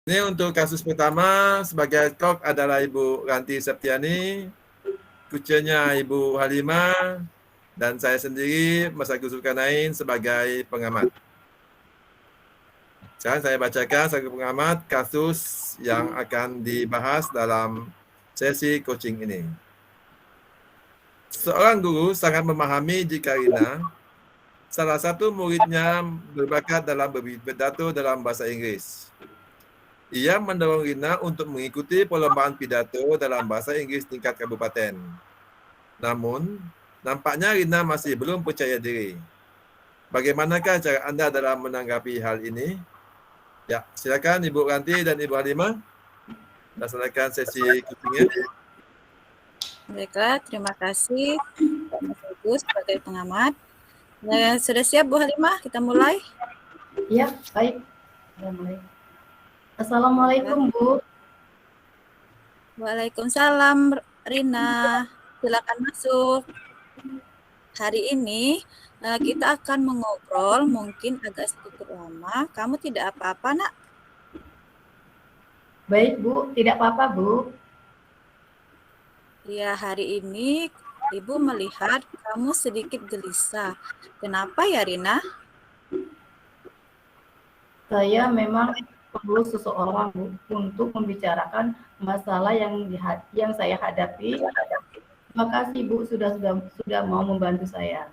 Ini untuk kasus pertama, sebagai kok adalah Ibu Ranti Septiani, kucingnya Ibu Halimah, dan saya sendiri, Mas Agus Zulkarnain, sebagai pengamat. Sekarang saya bacakan sebagai pengamat kasus yang akan dibahas dalam sesi coaching ini. Seorang guru sangat memahami jika Rina, salah satu muridnya berbakat dalam berpidato dalam bahasa Inggris. Ia mendorong Rina untuk mengikuti perlombaan pidato dalam bahasa Inggris tingkat kabupaten. Namun, nampaknya Rina masih belum percaya diri. Bagaimanakah cara Anda dalam menanggapi hal ini? Ya, silakan Ibu Ranti dan Ibu Halimah. Laksanakan sesi coachingnya. Baiklah, terima kasih Mas Agus sebagai pengamat. Sudah siap Bu Halimah? Kita mulai? Ya, baik. Mulai. Assalamualaikum, Bu. Waalaikumsalam, Rina. Silakan masuk. Hari ini kita akan mengobrol, mungkin agak sedikit lama. Kamu tidak apa-apa, Nak? Baik, Bu. Tidak apa-apa, Bu. Ya, hari ini Ibu melihat kamu sedikit gelisah. Kenapa ya, Rina? Saya memang perlu seseorang, Bu, untuk membicarakan masalah yang saya hadapi. Terima kasih, Bu, sudah mau membantu saya.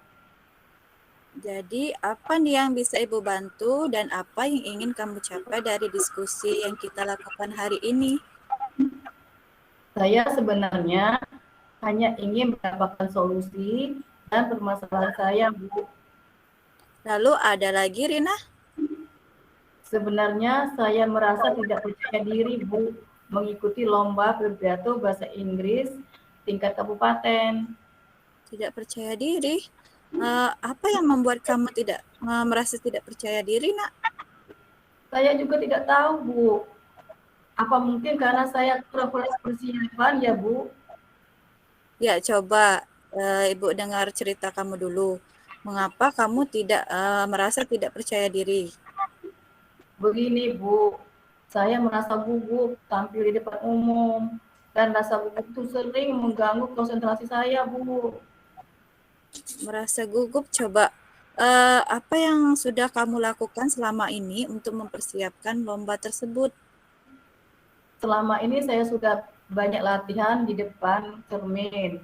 Jadi, apa nih yang bisa Ibu bantu dan apa yang ingin kamu capai dari diskusi yang kita lakukan hari ini? Saya sebenarnya hanya ingin mendapatkan solusi dan permasalahan saya, Bu. Lalu ada lagi, Rina? Sebenarnya saya merasa tidak percaya diri, Bu, mengikuti lomba pidato bahasa Inggris tingkat kabupaten. Tidak percaya diri? Apa yang membuat kamu tidak merasa tidak percaya diri, Nak? Saya juga tidak tahu, Bu. Apa mungkin karena saya kurang persiapan ya, Bu? Ya, coba Ibu dengar cerita kamu dulu. Mengapa kamu tidak merasa tidak percaya diri? Begini, Bu. Saya merasa gugup tampil di depan umum. Dan rasa gugup itu sering mengganggu konsentrasi saya, Bu. Merasa gugup, coba apa yang sudah kamu lakukan selama ini untuk mempersiapkan lomba tersebut? Selama ini saya sudah banyak latihan di depan cermin.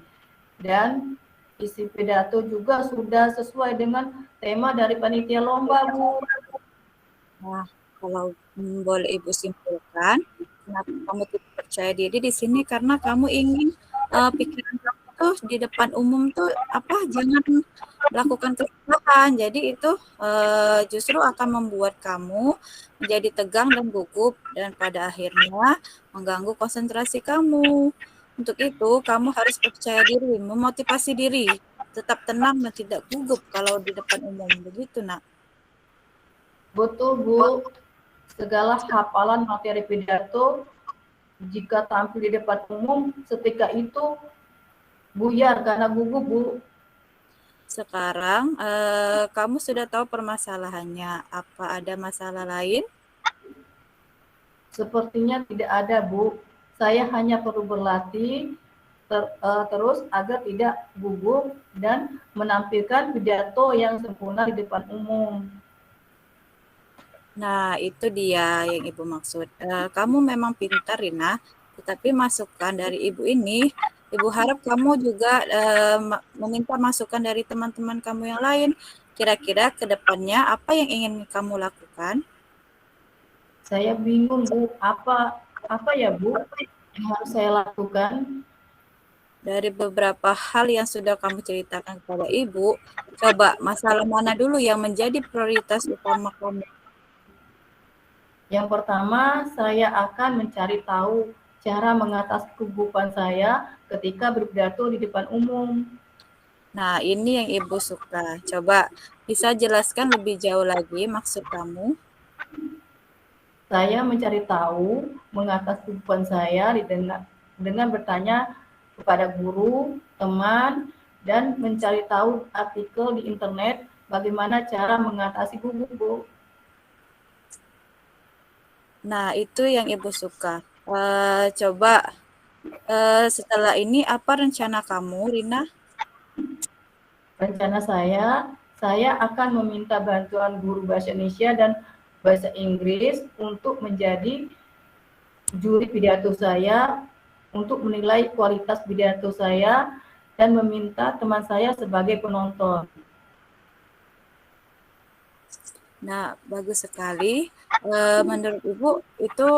Dan isi pidato juga sudah sesuai dengan tema dari panitia lomba, Bu. Nah, kalau boleh Ibu simpulkan, kenapa kamu tidak percaya diri di sini karena kamu ingin pikiran kamu tuh di depan umum tuh jangan melakukan kesalahan. Jadi itu justru akan membuat kamu menjadi tegang dan gugup dan pada akhirnya mengganggu konsentrasi kamu. Untuk itu kamu harus percaya diri, memotivasi diri, tetap tenang dan tidak gugup kalau di depan umum. Begitu, Nak. Betul, Bu. Segala hafalan materi pidato jika tampil di depan umum setika itu buyar karena gugup, Bu. Sekarang kamu sudah tahu permasalahannya. Apa ada masalah lain? Sepertinya tidak ada, Bu. Saya hanya perlu berlatih terus agar tidak gugup dan menampilkan pidato yang sempurna di depan umum. Nah, itu dia yang Ibu maksud. Kamu memang pintar, Rina, tetapi masukan dari Ibu ini, Ibu harap kamu juga meminta masukan dari teman-teman kamu yang lain. Kira-kira ke depannya apa yang ingin kamu lakukan? Saya bingung, Bu. Apa ya, Bu, yang harus saya lakukan? Dari beberapa hal yang sudah kamu ceritakan kepada Ibu, coba masalah mana dulu yang menjadi prioritas utama kamu? Yang pertama, saya akan mencari tahu cara mengatasi kegugupan saya ketika berpidato di depan umum. Nah, ini yang Ibu suka. Coba bisa jelaskan lebih jauh lagi maksud kamu? Saya mencari tahu mengatasi kegugupan saya dengan bertanya kepada guru, teman, dan mencari tahu artikel di internet bagaimana cara mengatasi gugup, Bu. Nah, itu yang Ibu suka. Coba setelah ini apa rencana kamu, Rina? Rencana saya akan meminta bantuan guru bahasa Indonesia dan bahasa Inggris untuk menjadi juri pidato saya, untuk menilai kualitas pidato saya, dan meminta teman saya sebagai penonton. Nah, bagus sekali. Menurut Ibu itu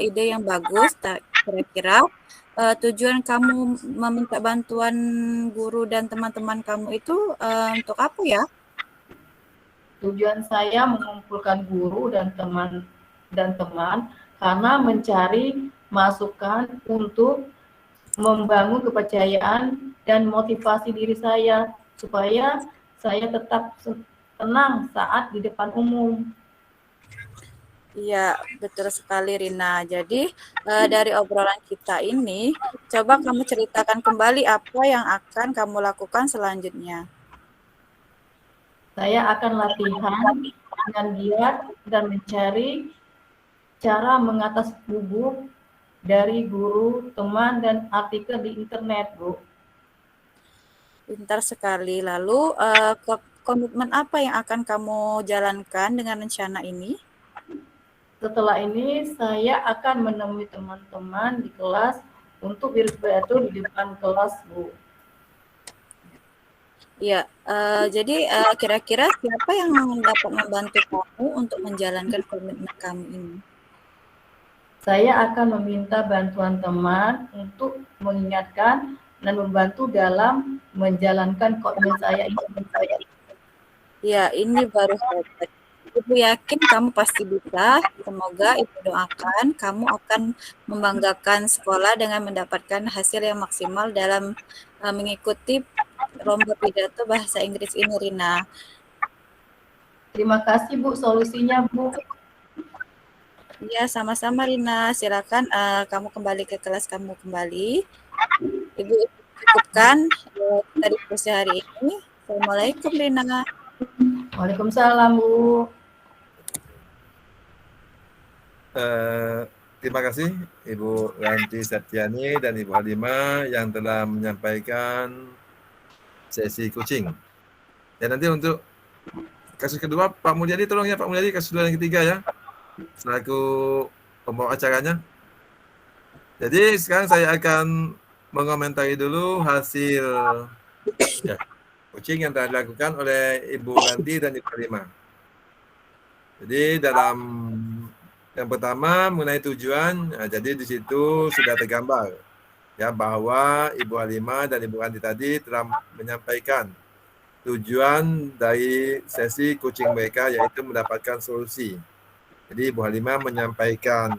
ide yang bagus. Kira-kira tujuan kamu meminta bantuan guru dan teman-teman kamu itu untuk apa ya? Tujuan saya mengumpulkan guru dan teman karena mencari masukan untuk membangun kepercayaan dan motivasi diri saya supaya saya tetap tenang saat di depan umum. Iya, betul sekali Rina. Jadi dari obrolan kita ini, coba kamu ceritakan kembali apa yang akan kamu lakukan selanjutnya. Saya akan latihan dengan giat dan mencari cara mengatasi gugup dari guru, teman, dan artikel di internet, Bu. Pintar sekali. Lalu komitmen apa yang akan kamu jalankan dengan rencana ini? Setelah ini saya akan menemui teman-teman di kelas untuk berpidato di depan kelas, Bu. Ya, jadi kira-kira siapa yang dapat membantu kamu untuk menjalankan komitmen kamu ini? Saya akan meminta bantuan teman untuk mengingatkan dan membantu dalam menjalankan komitmen saya ini. Ya, ini baru hebat. Ibu yakin kamu pasti bisa. Semoga Ibu doakan kamu akan membanggakan sekolah dengan mendapatkan hasil yang maksimal dalam mengikuti lomba pidato bahasa Inggris ini, Rina. Terima kasih, Bu, solusinya, Bu. Ya, sama-sama Rina. Silakan kamu kembali ke kelas kamu kembali. Ibu cukupkan dari diskusi hari ini. Assalamualaikum, Rina. Waalaikumsalam, Bu. Terima kasih Ibu Ranti Septiani dan Ibu Halimah yang telah menyampaikan sesi coaching. Dan nanti untuk kasus kedua, Pak Mulyadi tolong ya Pak Mulyadi, kasus kedua yang ketiga ya, selaku pembawa acaranya. Jadi sekarang saya akan mengomentari dulu hasil coaching yang telah dilakukan oleh Ibu Ranti dan Ibu Halimah. Jadi dalam yang pertama mengenai tujuan, jadi di situ sudah tergambar ya bahwa Ibu Halimah dan Ibu Ranti tadi telah menyampaikan tujuan dari sesi coaching mereka, yaitu mendapatkan solusi. Jadi Ibu Halimah menyampaikan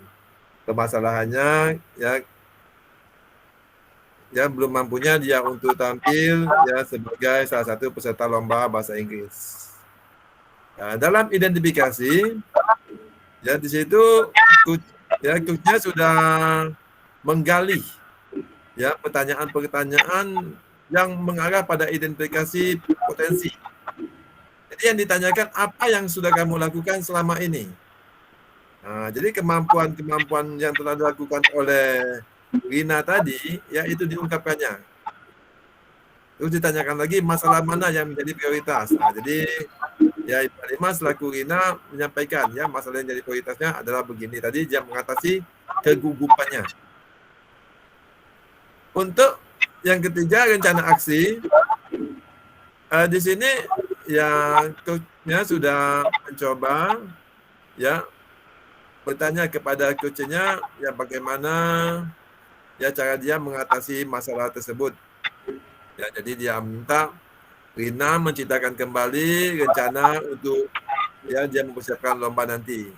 permasalahannya ya belum mampunya dia untuk tampil ya sebagai salah satu peserta lomba bahasa Inggris. Nah, dalam identifikasi ya di situ coachnya sudah menggali ya pertanyaan-pertanyaan yang mengarah pada identifikasi potensi. Jadi yang ditanyakan apa yang sudah kamu lakukan selama ini. Nah, jadi kemampuan-kemampuan yang telah dilakukan oleh Rina tadi ya itu diungkapkannya. Terus ditanyakan lagi masalah mana yang menjadi prioritas. Nah, jadi ya Ibu Halimah selaku Rina menyampaikan ya masalah yang jadi prioritasnya adalah begini tadi, dia mengatasi kegugupannya. Untuk yang ketiga rencana aksi, di sini ya coachnya sudah mencoba ya bertanya kepada coachnya ya bagaimana ya cara dia mengatasi masalah tersebut. Ya, jadi dia minta Rina menceritakan kembali rencana untuk ya dia mempersiapkan lomba nanti.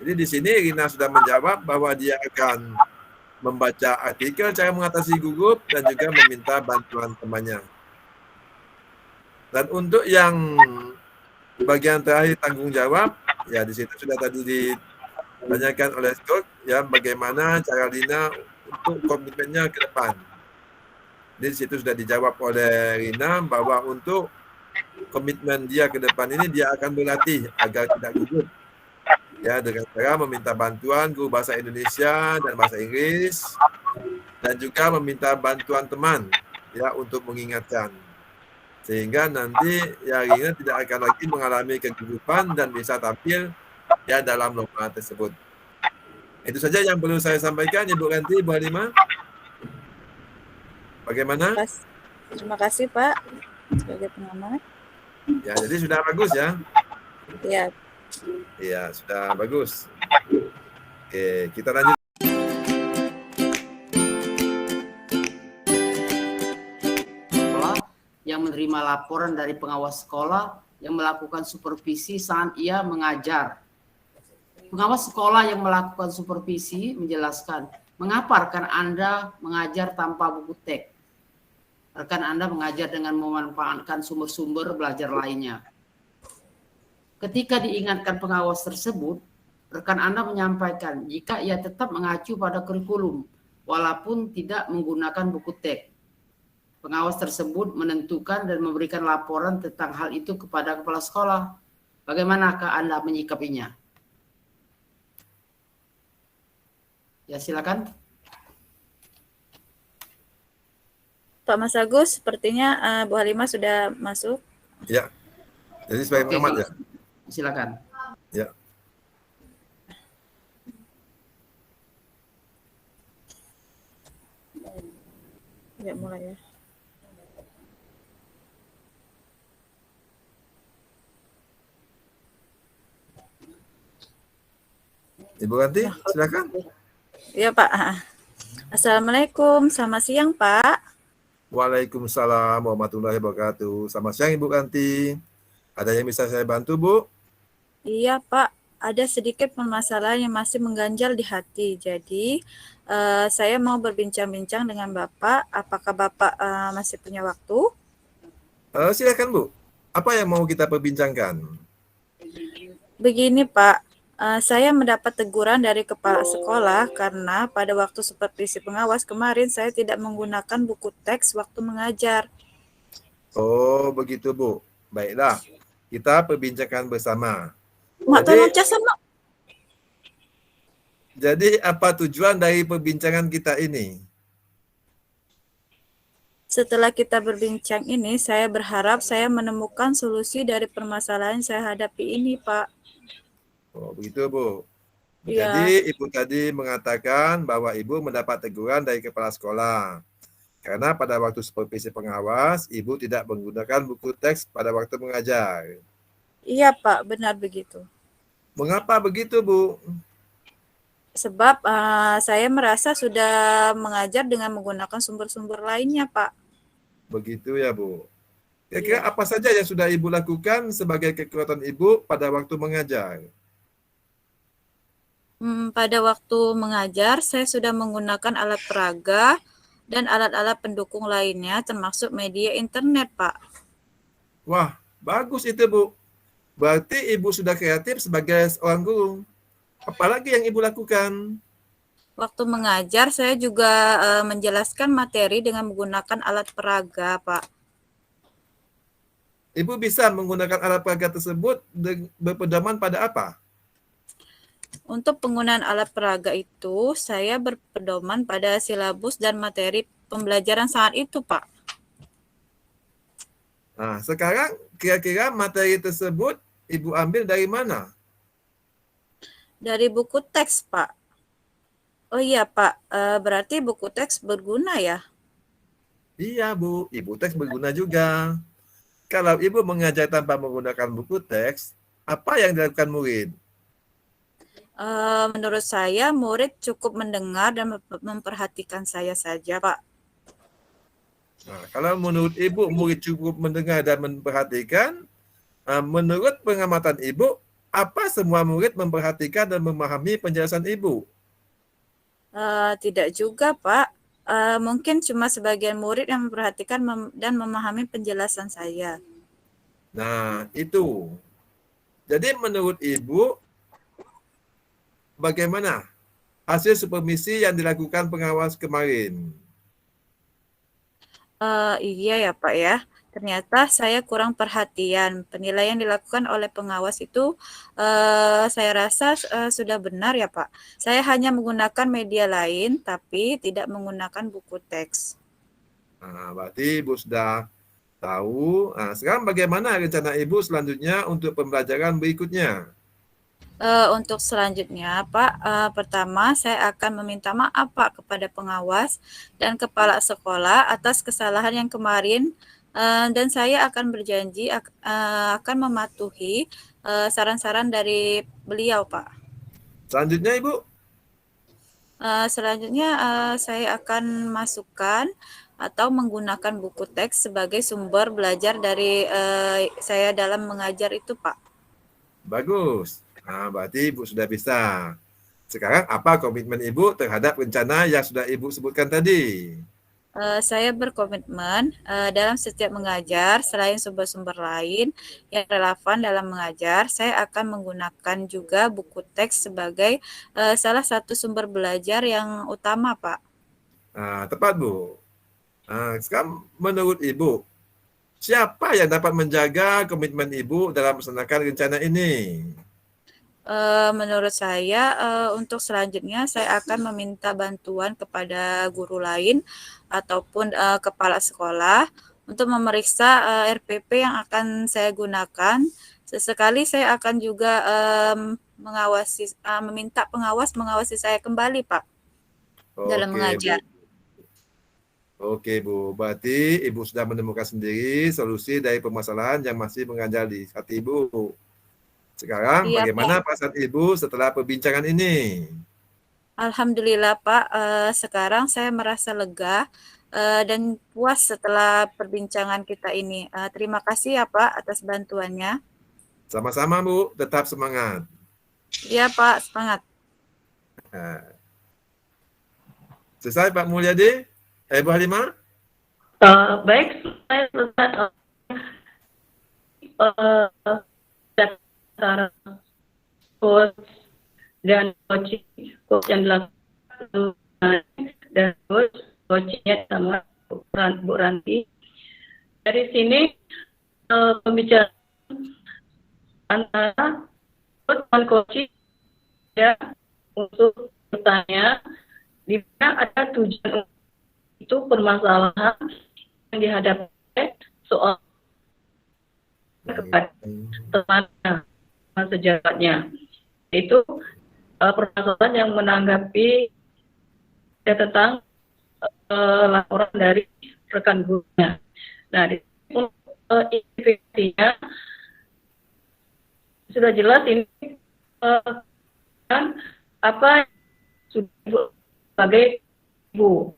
Jadi di sini Rina sudah menjawab bahwa dia akan membaca artikel cara mengatasi gugup dan juga meminta bantuan temannya. Dan untuk yang bagian terakhir tanggung jawab, ya di situ sudah tadi ditanyakan oleh Scott ya bagaimana cara Rina untuk komitmennya ke depan. Di situ sudah dijawab oleh Rina bahwa untuk komitmen dia ke depan ini dia akan berlatih agar tidak gugup. Ya, dengan cara meminta bantuan guru bahasa Indonesia dan bahasa Inggris, dan juga meminta bantuan teman ya untuk mengingatkan. Sehingga nanti ya Rina tidak akan lagi mengalami kegugupan dan bisa tampil ya dalam lomba tersebut. Itu saja yang perlu saya sampaikan, Ibu Ranti, Ibu Halimah. Bagaimana? Terima kasih Pak sebagai pengamat. Ya, jadi sudah bagus ya. Ya, Iya, sudah bagus. Oke, kita lanjut. Sekolah yang menerima laporan dari pengawas sekolah yang melakukan supervisi saat ia mengajar. Pengawas sekolah yang melakukan supervisi menjelaskan, mengapa rekan Anda mengajar tanpa buku teks? Rekan Anda mengajar dengan memanfaatkan sumber-sumber belajar lainnya. Ketika diingatkan pengawas tersebut, rekan Anda menyampaikan jika ia tetap mengacu pada kurikulum, walaupun tidak menggunakan buku teks. Pengawas tersebut menentukan dan memberikan laporan tentang hal itu kepada kepala sekolah. Bagaimanakah Anda menyikapinya? Ya, silakan. Pak Mas Agus, sepertinya Bu Halimah sudah masuk. Ya. Jadi sebagai pengamat ya. Silakan. Ya. Ya, mulai ya. Ibu Ranti, silakan. Iya Pak. Assalamualaikum, selamat siang Pak. Waalaikumsalam warahmatullahi wabarakatuh. Selamat siang Ibu Ranti. Ada yang bisa saya bantu, Bu? Iya Pak, ada sedikit permasalahan yang masih mengganjal di hati. Jadi saya mau berbincang-bincang dengan Bapak. Apakah Bapak masih punya waktu? Silakan Bu. Apa yang mau kita perbincangkan? Begini Pak, saya mendapat teguran dari kepala sekolah karena pada waktu supervisi pengawas kemarin saya tidak menggunakan buku teks waktu mengajar. Oh, begitu Bu. Baiklah, kita perbincangkan bersama. Mak tolong cas sama. Jadi apa tujuan dari perbincangan kita ini? Setelah kita berbincang ini, saya berharap saya menemukan solusi dari permasalahan yang saya hadapi ini, Pak. Oh, begitu Bu. Iya. Jadi Ibu tadi mengatakan bahwa Ibu mendapat teguran dari kepala sekolah. Karena pada waktu supervisi pengawas, Ibu tidak menggunakan buku teks pada waktu mengajar. Iya, Pak, benar begitu. Mengapa begitu, Bu? Sebab saya merasa sudah mengajar dengan menggunakan sumber-sumber lainnya, Pak. Begitu ya, Bu. Kira-kira apa saja yang sudah Ibu lakukan sebagai kekuatan Ibu pada waktu mengajar? Pada waktu mengajar, saya sudah menggunakan alat peraga dan alat-alat pendukung lainnya, termasuk media internet, Pak. Wah, bagus itu, Bu. Berarti Ibu sudah kreatif sebagai seorang guru. Apalagi yang Ibu lakukan? Waktu mengajar, saya juga menjelaskan materi dengan menggunakan alat peraga, Pak. Ibu bisa menggunakan alat peraga tersebut berpedoman pada apa? Untuk penggunaan alat peraga itu, saya berpedoman pada silabus dan materi pembelajaran saat itu, Pak. Nah, sekarang kira-kira materi tersebut Ibu ambil dari mana? Dari buku teks, Pak. Oh iya, Pak. Berarti buku teks berguna ya? Iya, Bu. Ibu teks berguna juga. Kalau Ibu mengajar tanpa menggunakan buku teks, apa yang dilakukan murid? Menurut saya, murid cukup mendengar dan memperhatikan saya saja, Pak. Nah, kalau menurut Ibu, murid cukup mendengar dan memperhatikan, menurut pengamatan Ibu, apa semua murid memperhatikan dan memahami penjelasan Ibu? Tidak juga, Pak. Mungkin cuma sebagian murid yang memperhatikan dan memahami penjelasan saya. Nah, itu. Jadi menurut Ibu, bagaimana hasil supervisi yang dilakukan pengawas kemarin? Iya ya Pak ya. ternyata saya kurang perhatian. Penilaian dilakukan oleh pengawas itu saya rasa sudah benar ya Pak. Saya hanya menggunakan media lain tapi tidak menggunakan buku teks. Nah, berarti Ibu sudah tahu. Nah, sekarang bagaimana rencana Ibu selanjutnya untuk pembelajaran berikutnya? Untuk selanjutnya, Pak, pertama saya akan meminta maaf Pak kepada pengawas dan kepala sekolah atas kesalahan yang kemarin, dan saya akan berjanji akan mematuhi saran-saran dari beliau, Pak. Selanjutnya Ibu, Selanjutnya saya akan masukkan atau menggunakan buku teks sebagai sumber belajar dari saya dalam mengajar itu, Pak. bagus. Nah, berarti Ibu sudah bisa. Sekarang apa komitmen Ibu terhadap rencana yang sudah Ibu sebutkan tadi? Saya berkomitmen dalam setiap mengajar, selain sumber-sumber lain yang relevan dalam mengajar, saya akan menggunakan juga buku teks sebagai salah satu sumber belajar yang utama, Pak. Nah, tepat Bu. Nah, sekarang menurut Ibu, siapa yang dapat menjaga komitmen Ibu dalam melaksanakan rencana ini? Menurut saya, untuk selanjutnya saya akan meminta bantuan kepada guru lain ataupun kepala sekolah untuk memeriksa RPP yang akan saya gunakan. Sesekali saya akan juga meminta pengawas mengawasi saya kembali, Pak, dalam Oke, Bu. mengajar. Oke, Bu. Berarti Ibu sudah menemukan sendiri solusi dari permasalahan yang masih mengganjal di hati Ibu. Sekarang, Iya, bagaimana Pak. perasaan Ibu setelah perbincangan ini? Alhamdulillah, Pak. Sekarang saya merasa lega dan puas setelah perbincangan kita ini. Terima kasih ya, Pak, atas bantuannya. Sama-sama, Bu. Tetap semangat. Iya, Pak. Semangat. Nah, selesai, Pak Mulyadi? Bu Halimah? Baik, saya selesai antara coach dan coach yang dilakukan dan coachnya sama Bu Ranti. Dari sini pembicaraan antara coach dan coach ya untuk bertanya di mana ada tujuan itu permasalahan yang dihadapi soal kepada teman sejabatnya, itu permasalahan yang menanggapi tentang laporan dari rekan gurunya. Nah, investigasinya sudah jelas ini kan apa sudah sebagai ibu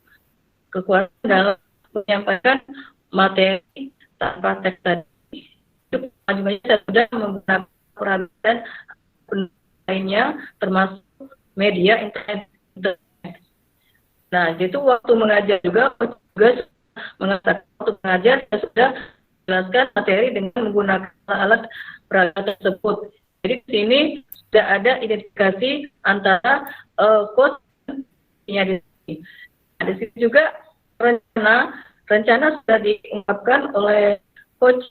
kekuatan dalam menyampaikan materi tanpa teks tadi. Itu saya sudah menggunakan peralatan lainnya termasuk media internet. Nah, itu waktu mengajar juga mengatakan waktu mengajar saya sudah jelaskan materi dengan menggunakan alat peralatan tersebut. Jadi di sini sudah ada identifikasi antara coach di sini. Nah, di sini juga rencana sudah diungkapkan oleh coach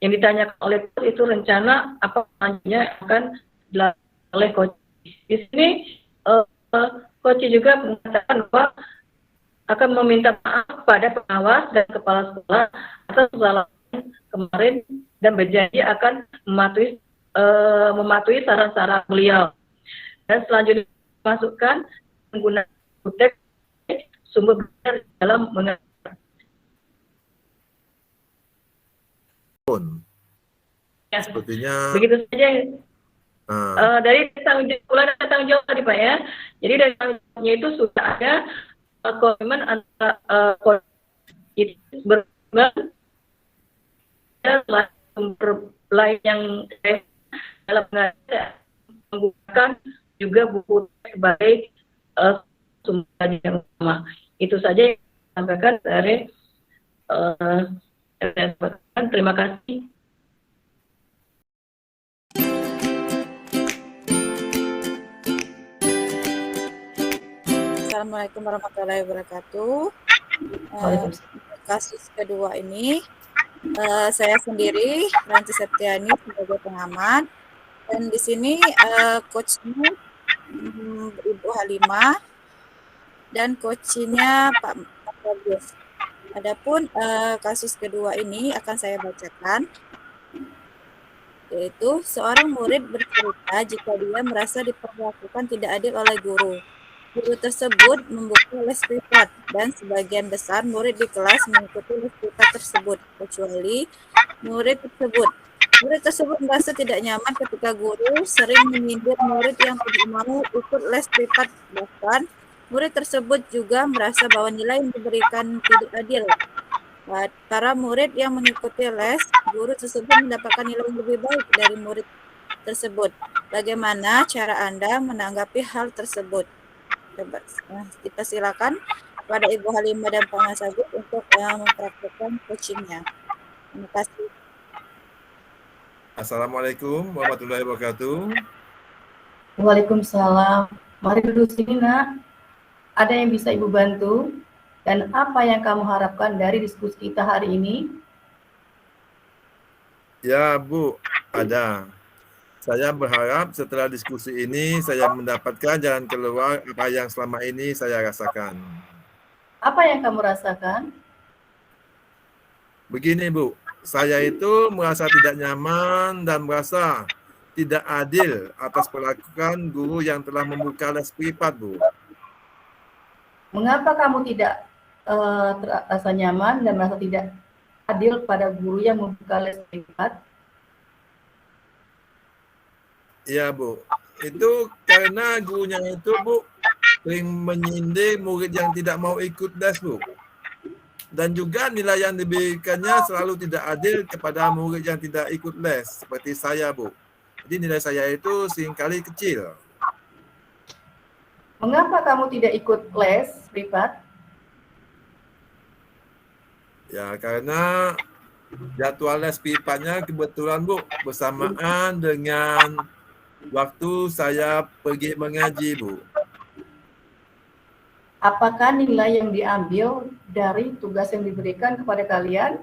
yang ditanyakan oleh coach itu rencana apa selanjutnya akan dilakukan oleh coach. Di sini coach juga mengatakan bahwa akan meminta maaf pada pengawas dan kepala sekolah atas kesalahan kemarin dan berjanji akan mematuhi saran-saran beliau. Dan selanjutnya masukkan menggunakan teks sumber belajar dalam mengajar. Ya, sepertinya begitu saja. Dari tanggung jawab tadi Pak ya. Jadi dari tanggung jawabnya itu sudah ada komitmen antara itu berkembang dan sumber lain yang dalam mengajar menggunakan juga buku sebagai sumber yang utama. Itu saja yang disampaikan dari terima kasih. Assalamualaikum warahmatullahi wabarakatuh. Kasus kedua ini Saya sendiri, Ranti Septiani, sebagai pengamat. Dan di sini coachnya Ibu Halimah dan coachnya Pak Bagus. Adapun kasus kedua ini akan saya bacakan, yaitu seorang murid bercerita jika dia merasa diperlakukan tidak adil oleh guru. Guru tersebut membuka les privat dan sebagian besar murid di kelas mengikuti les privat tersebut, kecuali murid tersebut. Murid tersebut merasa tidak nyaman ketika guru sering menyindir murid yang tidak mau ikut les privat. Bahkan, murid tersebut juga merasa bahwa nilai yang diberikan tidak adil. Para murid yang mengikuti les, guru tersebut mendapatkan nilai yang lebih baik dari murid tersebut. Bagaimana cara Anda menanggapi hal tersebut? Coba kita silakan kepada Ibu Halimah dan Pak Mas Agus untuk mempraktikkan coachingnya. Terima kasih. Assalamualaikum warahmatullahi wabarakatuh. Waalaikumsalam. Mari duduk sini, Nak. Ada yang bisa Ibu bantu? Dan apa yang kamu harapkan dari diskusi kita hari ini? Ya, Bu, ada. Saya berharap setelah diskusi ini saya mendapatkan jalan keluar apa yang selama ini saya rasakan. Apa yang kamu rasakan? Begini, Bu, saya itu merasa tidak nyaman dan merasa tidak adil atas perlakuan guru yang telah membuka les privat, Bu. Mengapa kamu tidak terasa nyaman dan merasa tidak adil pada guru yang membuka les privat? Iya, Bu. Itu karena gurunya itu, Bu, sering menyindir murid yang tidak mau ikut les, Bu. Dan juga nilai yang diberikannya selalu tidak adil kepada murid yang tidak ikut les, seperti saya, Bu. Jadi nilai saya itu seringkali kecil. Mengapa kamu tidak ikut les privat? Ya, karena jadwal les privatnya kebetulan, Bu, bersamaan dengan waktu saya pergi mengaji, Bu. Apakah nilai yang diambil dari tugas yang diberikan kepada kalian?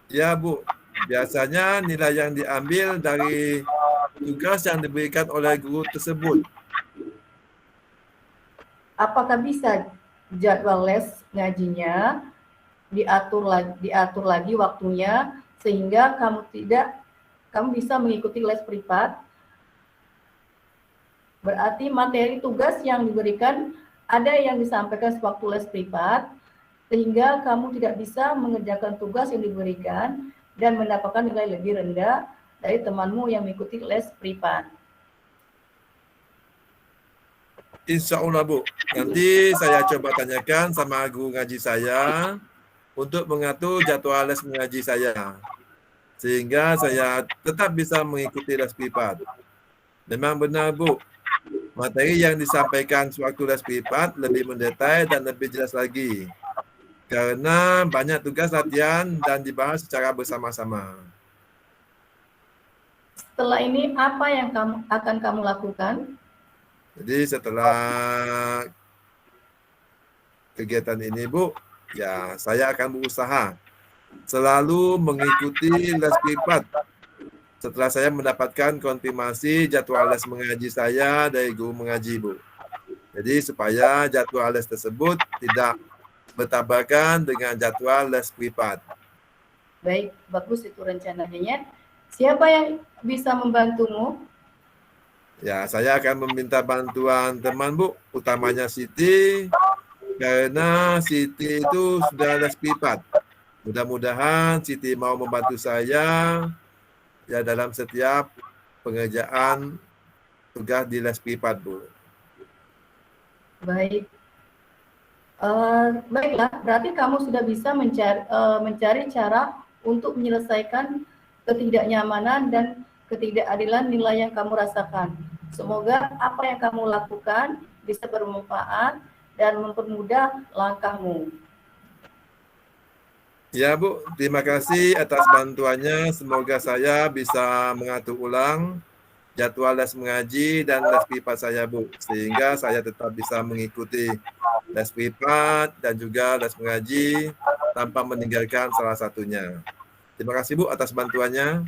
Ya, Bu. Biasanya nilai yang diambil dari tugas yang diberikan oleh guru tersebut. Apakah bisa jadwal les ngajinya diatur lagi waktunya sehingga kamu bisa mengikuti les privat? Berarti materi tugas yang diberikan ada yang disampaikan sewaktu les privat sehingga kamu tidak bisa mengerjakan tugas yang diberikan dan mendapatkan nilai lebih rendah dari temanmu yang mengikuti les privat. Insya Allah, Bu. Nanti saya coba tanyakan sama guru ngaji saya untuk mengatur jadwal les mengaji saya. Sehingga saya tetap bisa mengikuti les privat. Memang benar, Bu. Materi yang disampaikan sewaktu les privat lebih mendetail dan lebih jelas lagi. Karena banyak tugas latihan dan dibahas secara bersama-sama. Setelah ini apa yang akan kamu lakukan? Jadi setelah kegiatan ini, Bu, ya saya akan berusaha selalu mengikuti les privat setelah saya mendapatkan konfirmasi jadwal les mengaji saya dari guru mengaji, Bu. Jadi supaya jadwal les tersebut tidak bertabrakan dengan jadwal les privat. Baik, bagus itu rencananya. Siapa yang bisa membantumu? Ya, saya akan meminta bantuan teman, Bu, utamanya Siti, karena Siti itu sudah les privat. Mudah-mudahan Siti mau membantu saya ya dalam setiap pengerjaan tugas di les privat, Bu. Baik. Baiklah, berarti kamu sudah bisa mencari cara untuk menyelesaikan ketidaknyamanan dan ketidakadilan nilai yang kamu rasakan. Semoga apa yang kamu lakukan bisa bermanfaat dan mempermudah langkahmu. Ya, Bu, terima kasih atas bantuannya. Semoga saya bisa mengatur ulang jadwal les mengaji dan les privat saya, Bu, sehingga saya tetap bisa mengikuti les privat dan juga les mengaji tanpa meninggalkan salah satunya. Terima kasih Bu atas bantuannya.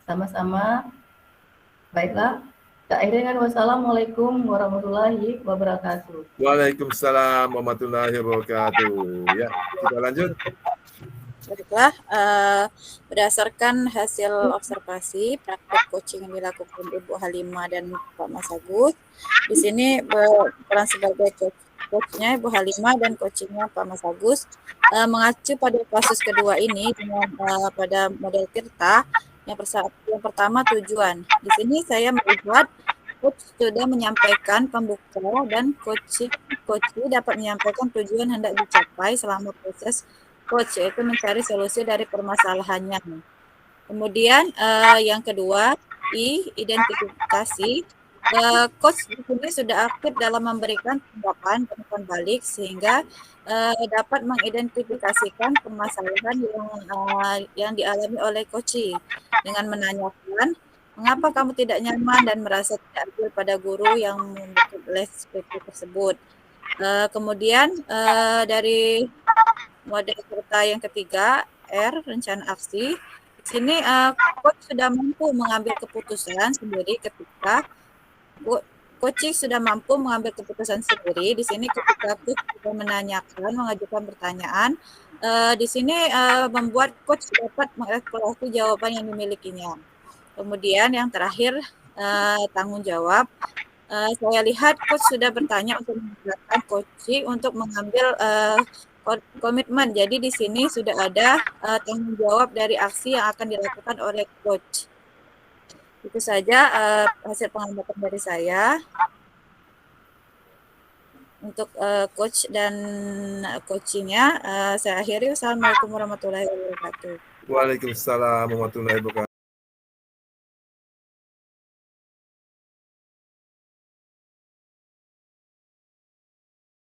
Sama-sama. Baiklah. Kita akhiri dengan wassalamualaikum warahmatullahi wabarakatuh. Waalaikumsalam warahmatullahi wabarakatuh. Ya, kita lanjut. Baiklah, berdasarkan hasil observasi praktek coaching yang dilakukan Ibu Halimah dan Pak Mas Agus, di sini berperan sebagai coachnya Ibu Halimah dan coachingnya Pak Mas Agus, mengacu pada kasus kedua ini dengan pada model Tirta. Yang pertama tujuan. Di sini saya melihat coach sudah menyampaikan pembuka dan coach dapat menyampaikan tujuan hendak dicapai selama proses coach, yaitu mencari solusi dari permasalahannya. Kemudian yang kedua, identifikasi. Coach di sini sudah aktif dalam memberikan tanggapan dan umpan balik sehingga dapat mengidentifikasikan permasalahan yang dialami oleh coach dengan menanyakan mengapa kamu tidak nyaman dan merasa tidak adil pada guru yang membuat les seperti tersebut. Kemudian dari model serta yang ketiga, R, rencana aksi. Di sini coach sudah mampu mengambil keputusan sendiri ketika coaching sudah mampu mengambil keputusan sendiri. Di sini ketika coach sudah menanyakan, mengajukan pertanyaan, di sini membuat coach dapat mengeksplorasi jawaban yang dimilikinya. Kemudian yang terakhir, tanggung jawab. Saya lihat coach sudah bertanya untuk menggerakkan coaching untuk mengambil komitmen. Jadi di sini sudah ada tanggung jawab dari aksi yang akan dilakukan oleh coach. Itu saja hasil pengamatan dari saya untuk coach dan coachingnya. Saya akhiri. Wassalamualaikum warahmatullahi wabarakatuh. Waalaikumsalam warahmatullahi wabarakatuh.